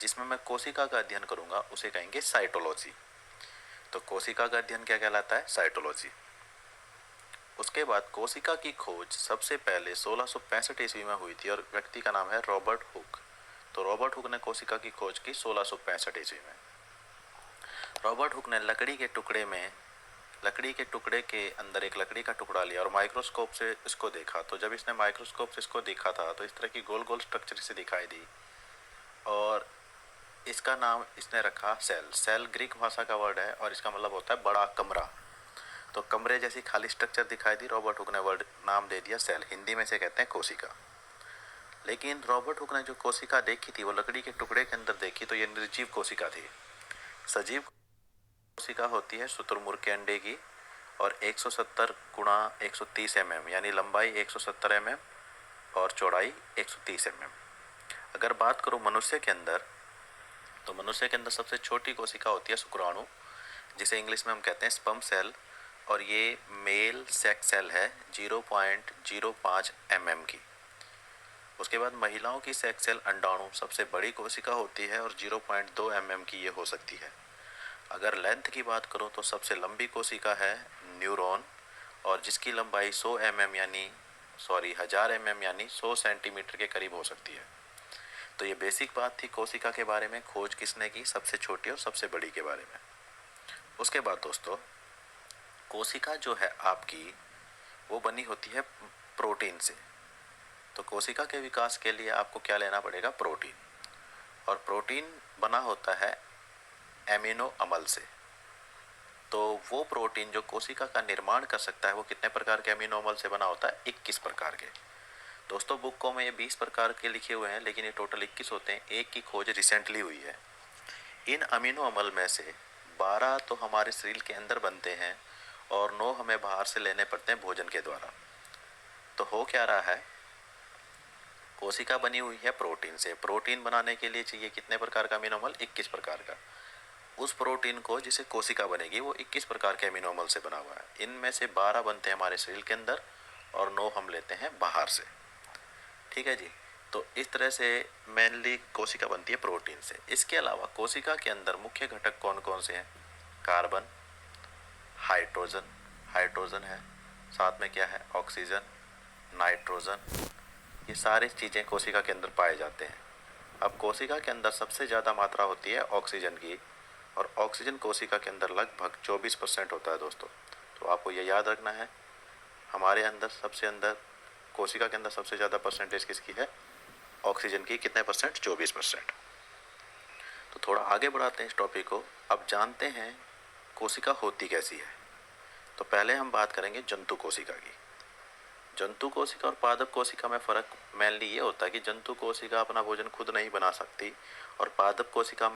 जिसमें मैं कोशिका का अध्ययन करूंगा उसे कहेंगे साइटोलॉजी। तो कोशिका का अध्ययन क्या कहलाता है? साइटोलॉजी। उसके बाद कोशिका की खोज सबसे पहले 1665 ईस्वी में हुई थी और व्यक्ति का नाम है रॉबर्ट हुक। तो रॉबर्ट हुक ने कोशिका की खोज की 1665 ईस्वी में। रॉबर्ट हुक ने लकड़ी के टुकड़े के अंदर एक लकड़ी का टुकड़ा लिया और माइक्रोस्कोप से इसको देखा। तो जब इसने माइक्रोस्कोप से इसको देखा था तो इस तरह की गोल गोल स्ट्रक्चर से दिखाई दी और इसका नाम इसने रखा सेल। सेल ग्रीक भाषा का वर्ड है और इसका मतलब होता है बड़ा कमरा। तो कमरे जैसी खाली स्ट्रक्चर दिखाई दी, रॉबर्ट हुक ने वर्ड नाम दे दिया सेल। हिंदी में से कहते हैं कोशिका। लेकिन रॉबर्ट हुक ने जो कोशिका देखी थी वो लकड़ी के टुकड़े के अंदर देखी तो ये निर्जीव कोशिका थी। सजीव कोशिका होती है शुतुरमुर्ग के अंडे की और 170 गुणा 130 mm यानी लंबाई 170 mm और चौड़ाई 130 mm। अगर बात करूं मनुष्य के अंदर, तो मनुष्य के अंदर सबसे छोटी कोशिका होती है शुक्राणु, जिसे इंग्लिश में हम कहते हैं स्पर्म सेल, और ये मेल सेक्स सेल है 0.05 mm की। उसके बाद महिलाओं की सेक्स सेल अंडाणु सबसे बड़ी कोशिका होती है और 0.2 mm की ये हो सकती है। अगर लेंथ की बात करूं तो सबसे लंबी कोशिका है न्यूरॉन और जिसकी लंबाई 100 mm यानी 1000 mm यानी 100 सेंटीमीटर के करीब हो सकती है। तो ये बेसिक बात थी कोशिका के बारे में, खोज किसने की, सबसे छोटी और सबसे बड़ी के बारे में। उसके बाद दोस्तों, कोशिका जो है आपकी वो बनी होती है प्रोटीन से। तो कोशिका के विकास के लिए आपको क्या लेना पड़ेगा? प्रोटीन। और प्रोटीन बना होता है एमिनो अम्ल से। तो वो प्रोटीन जो कोशिका का निर्माण कर सकता है वो कितने प्रकार के अमीनो अम्ल से बना होता है? 21 प्रकार के। दोस्तों बुकों में ये 20 प्रकार के लिखे हुए हैं लेकिन ये टोटल 21 होते हैं। एक की खोज रिसेंटली हुई है। इन अमीनो अम्ल में से 12 तो हमारे शरीर के अंदर बनते हैं और 9 हमें बाहर से लेने पड़ते हैं भोजन के द्वारा। तो हो क्या रहा है, कोशिका बनी हुई है प्रोटीन से। प्रोटीन बनाने के लिए चाहिए कितने प्रकार का अमीनो अम्ल? 21 प्रकार का। उस प्रोटीन को जिसे कोशिका बनेगी वो 21 प्रकार के अमीनो अम्ल से बना हुआ है। इनमें से 12 बनते हैं हमारे शरीर के अंदर और 9 हम लेते हैं बाहर से। ठीक है जी। तो इस तरह से मेनली कोशिका बनती है प्रोटीन से। इसके अलावा कोशिका के अंदर मुख्य घटक कौन कौन से हैं? कार्बन, हाइड्रोजन, हाइड्रोजन है, साथ में क्या है? Oxygen, nitrogen. ये सारी चीज़ें कोशिका के अंदर पाए जाते हैं। अब कोशिका के अंदर सबसे ज़्यादा मात्रा होती है ऑक्सीजन की और ऑक्सीजन कोशिका के अंदर लगभग 24% होता है दोस्तों। तो आपको ये याद रखना है, हमारे अंदर कोशिका के अंदर सबसे ज़्यादा परसेंटेज किसकी है? ऑक्सीजन की। कितने परसेंट? 24%। तो थोड़ा आगे बढ़ाते हैं इस टॉपिक को। अब जानते हैं कोशिका होती कैसी है। तो पहले हम बात करेंगे जंतु कोशिका की। जंतु कोशिका और पादप कोशिका में फ़र्क मेनली ये होता है कि जंतु कोशिका अपना भोजन खुद नहीं बना सकती और पादप कोशिका